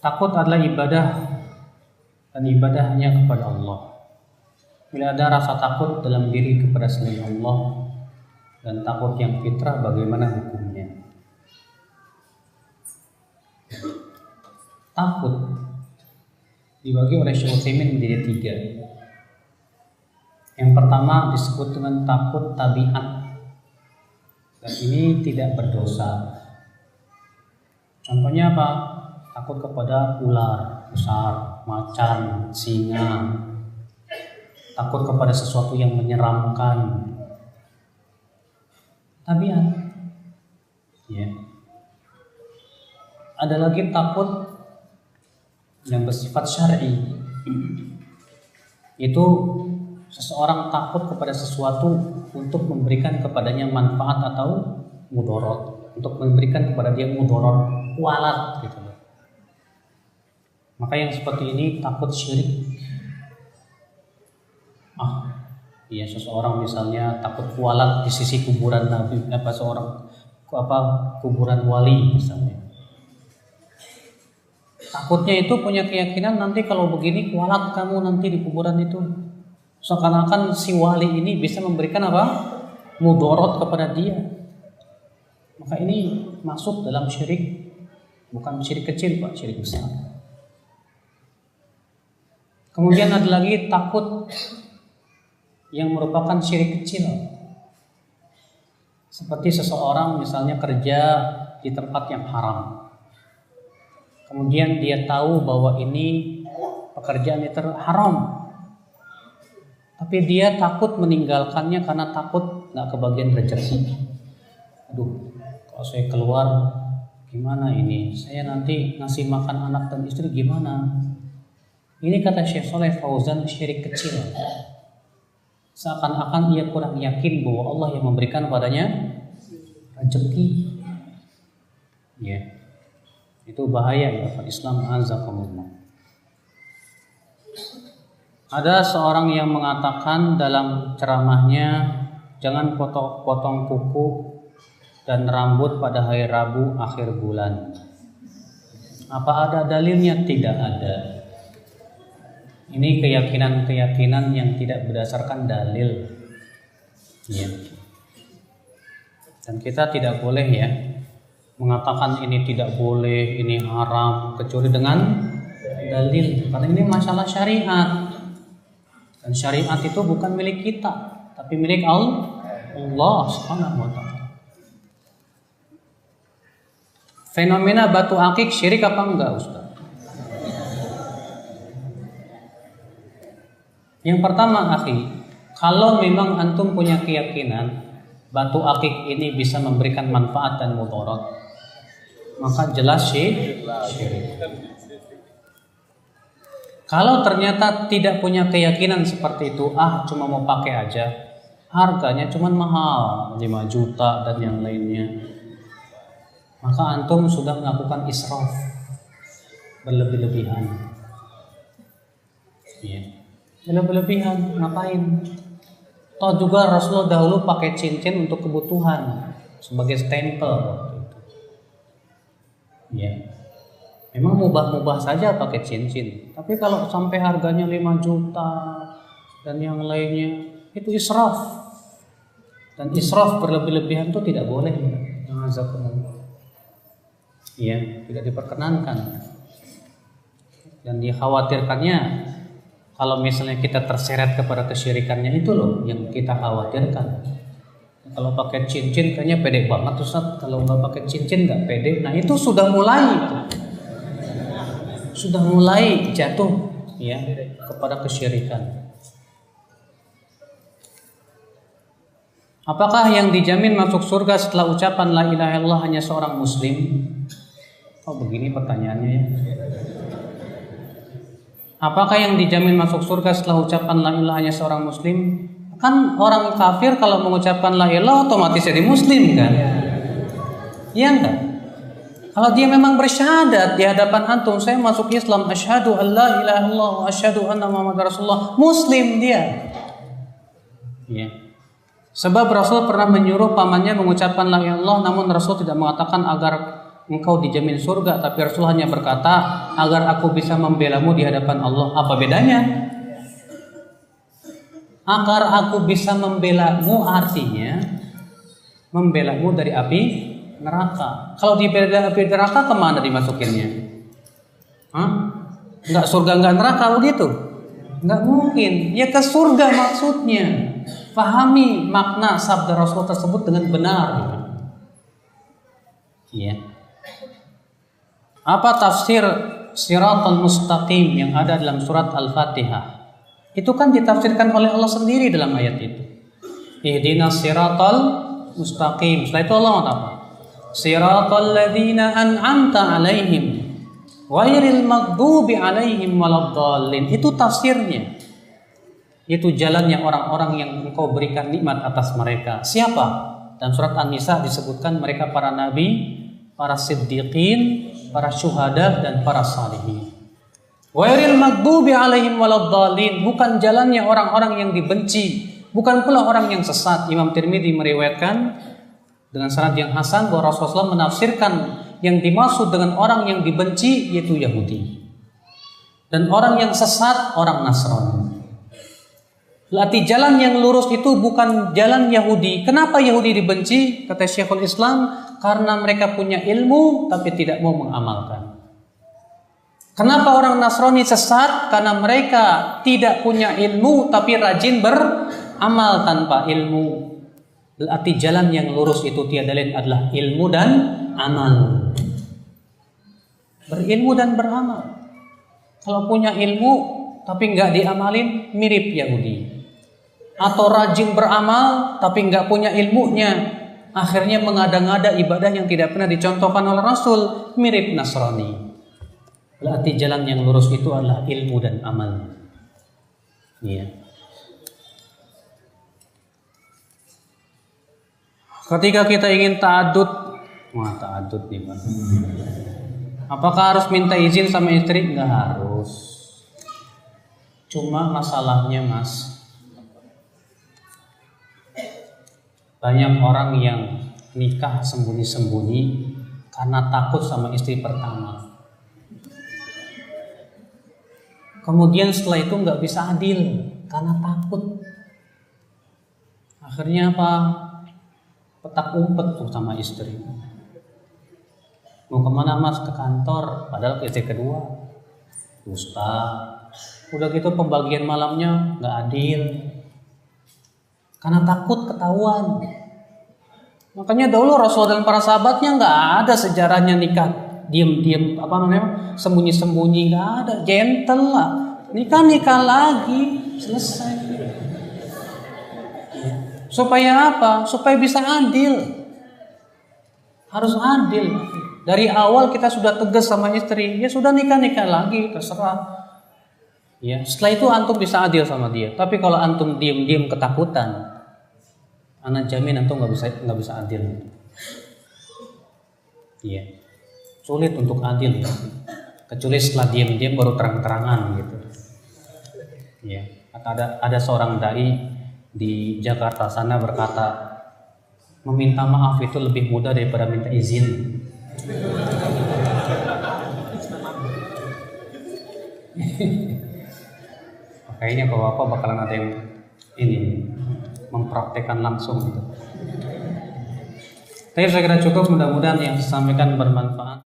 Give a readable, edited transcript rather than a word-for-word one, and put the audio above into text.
Takut adalah ibadah dan ibadah hanya kepada Allah. Bila ada rasa takut dalam diri kepada selain Allah dan takut yang fitrah, bagaimana hukumnya? Takut dibagi oleh Syekh Utsaimin menjadi 3. Yang pertama disebut dengan takut tabiat, dan ini tidak berdosa. Contohnya apa? Takut kepada ular besar, macan, singa. Takut kepada sesuatu yang menyeramkan. Tabiat. Ya. Ada lagi takut yang bersifat syar'i. Itu seseorang takut kepada sesuatu untuk memberikan kepadanya manfaat atau mudarat, untuk memberikan kepada dia mudarat, kualat gitu. Maka yang seperti ini takut syirik. Iya, seseorang misalnya takut kualat di sisi kuburan Nabi, kuburan wali misalnya. Takutnya itu punya keyakinan nanti kalau begini kualat kamu nanti di kuburan itu. Seakan-akan si wali ini bisa memberikan apa? Mudarat kepada dia. Maka ini masuk dalam syirik, bukan syirik kecil Pak, syirik besar. Kemudian ada lagi takut yang merupakan syirik kecil. Seperti seseorang misalnya kerja di tempat yang haram. Kemudian dia tahu bahwa ini pekerjaan itu haram. Tapi dia takut meninggalkannya karena takut nggak kebagian rezeki. Aduh, kalau saya keluar gimana ini? Saya nanti ngasih makan anak dan istri gimana? Ini kata Syekh Shalih Fauzan syirik kecil. Seakan-akan ia kurang yakin bahwa Allah yang memberikan padanya rezeki. Ya, itu bahaya ya Islam azakumullah. Ada seorang yang mengatakan dalam ceramahnya, jangan potong kuku dan rambut pada hari Rabu akhir bulan. Apa ada dalilnya? Tidak ada. Ini keyakinan-keyakinan yang tidak berdasarkan dalil. Ya. Dan kita tidak boleh ya mengatakan ini tidak boleh, ini haram kecuali dengan dalil. Karena ini masalah syariat. Dan syariat itu bukan milik kita, tapi milik Allah Subhanahu wa taala. Fenomena batu akik syirik apa enggak, Ustaz? Yang pertama, akhi, kalau memang antum punya keyakinan batu akik ini bisa memberikan manfaat dan mudarat, maka jelas syirik. Kalau ternyata tidak punya keyakinan seperti itu, cuma mau pakai aja, harganya cuma mahal, 5 juta dan yang lainnya, maka antum sudah melakukan israf, berlebih-lebihan. Iya. Berlebihan, ngapain? Toh juga Rasulullah dahulu pakai cincin untuk kebutuhan sebagai stempel waktu itu. Ya. Memang mubah-mubah saja pakai cincin. Tapi kalau sampai harganya 5 juta dan yang lainnya, itu israf. Dan israf berlebih-lebihan itu tidak boleh. Ya, tidak diperkenankan. Dan dikhawatirkannya kalau misalnya kita terseret kepada kesyirikannya itu loh yang kita khawatirkan. Kalau pakai cincin kayaknya pede banget Ustaz. Kalau nggak pakai cincin nggak pede. Nah itu sudah mulai jatuh ya kepada kesyirikan. Apakah yang dijamin masuk surga setelah ucapan la ilaha illallah hanya seorang muslim? Oh begini pertanyaannya ya. Apakah yang dijamin masuk surga setelah ucapan la ilaha hanya seorang muslim? Kan orang kafir kalau mengucapkan la ilaha otomatis jadi muslim kan? Iya enggak? Kalau dia memang bersyahadat di hadapan antum, saya masuk Islam, asyhadu an la ilaha illallah wa asyhadu anna muhammadar rasulullah, muslim dia. Ya. Sebab Rasul pernah menyuruh pamannya mengucapkan la ilaha illallah, namun Rasul tidak mengatakan agar engkau dijamin surga, tapi Rasul hanya berkata agar aku bisa membelamu di hadapan Allah. Apa bedanya? Agar aku bisa membelamu artinya membelamu dari api neraka. Kalau dibela api neraka kemana dimasukinnya? Enggak surga enggak neraka begitu? Enggak mungkin. Ya ke surga maksudnya. Pahami makna sabda Rasul tersebut dengan benar. Iya. Apa tafsir Siratal Mustaqim yang ada dalam surat Al-Fatihah? Itu kan ditafsirkan oleh Allah sendiri dalam ayat itu. Ihdinas siratal mustaqim. Setelah itu Allah apa? Siratal ladzina an'amta 'alaihim ghairil maghdubi 'alaihim waladdallin. Itu tafsirnya. Itu jalannya orang-orang yang engkau berikan nikmat atas mereka. Siapa? Dalam surat An-Nisa disebutkan mereka para nabi, para siddiqin, para syuhada dan para salihin. Ghairil maghdubi 'alaihim waladdallin, bukan jalannya orang-orang yang dibenci, bukan pula orang yang sesat. Imam Tirmidzi meriwayatkan dengan sanad yang hasan bahwa Rasulullah menafsirkan yang dimaksud dengan orang yang dibenci yaitu Yahudi, dan orang yang sesat orang Nasrani. Berarti jalan yang lurus itu bukan jalan Yahudi. Kenapa Yahudi dibenci? Kata Syekhul Islam, karena mereka punya ilmu tapi tidak mau mengamalkan. Kenapa orang Nasrani sesat? Karena mereka tidak punya ilmu tapi rajin beramal tanpa ilmu. Berarti jalan yang lurus itu tiada lain adalah ilmu dan amal. Berilmu dan beramal. Kalau punya ilmu tapi nggak diamalin, mirip Yahudi. Atau rajin beramal tapi nggak punya ilmunya, akhirnya mengada-ngada ibadah yang tidak pernah dicontohkan oleh Rasul, mirip Nasrani. Berarti jalan yang lurus itu adalah ilmu dan amal. Iya. Ketika kita ingin ta'adud, ta'adud nih Pak. Apakah harus minta izin sama istri? Enggak harus. Cuma masalahnya Mas, banyak orang yang nikah sembunyi-sembunyi karena takut sama istri pertama. Kemudian setelah itu nggak bisa adil karena takut. Akhirnya apa? Petak umpet tuh sama istri. Mau kemana Mas? Ke kantor. Padahal ke istri kedua. Dusta. Udah gitu pembagian malamnya nggak adil. Karena takut ketahuan. Makanya dahulu Rasul dan para sahabatnya nggak ada sejarahnya nikah diam-diam, sembunyi-sembunyi, nggak ada, gentle lah, nikah lagi, selesai. Supaya apa? Supaya bisa adil. Harus adil. Dari awal kita sudah tegas sama istri, ya sudah nikah lagi, terserah. Ya, setelah itu antum bisa adil sama dia. Tapi kalau antum diam-diam ketakutan, anak jamin antum nggak bisa adil. Iya. Sulit untuk adil ya. Kecuali setelah diam-diam baru terang-terangan gitu. Ya, ada seorang dai di Jakarta sana berkata, meminta maaf itu lebih mudah daripada minta izin. Kayaknya bapak bakalan ada yang ini mempraktekkan langsung gitu. Tapi saya kira cukup, mudah-mudahan yang disampaikan bermanfaat.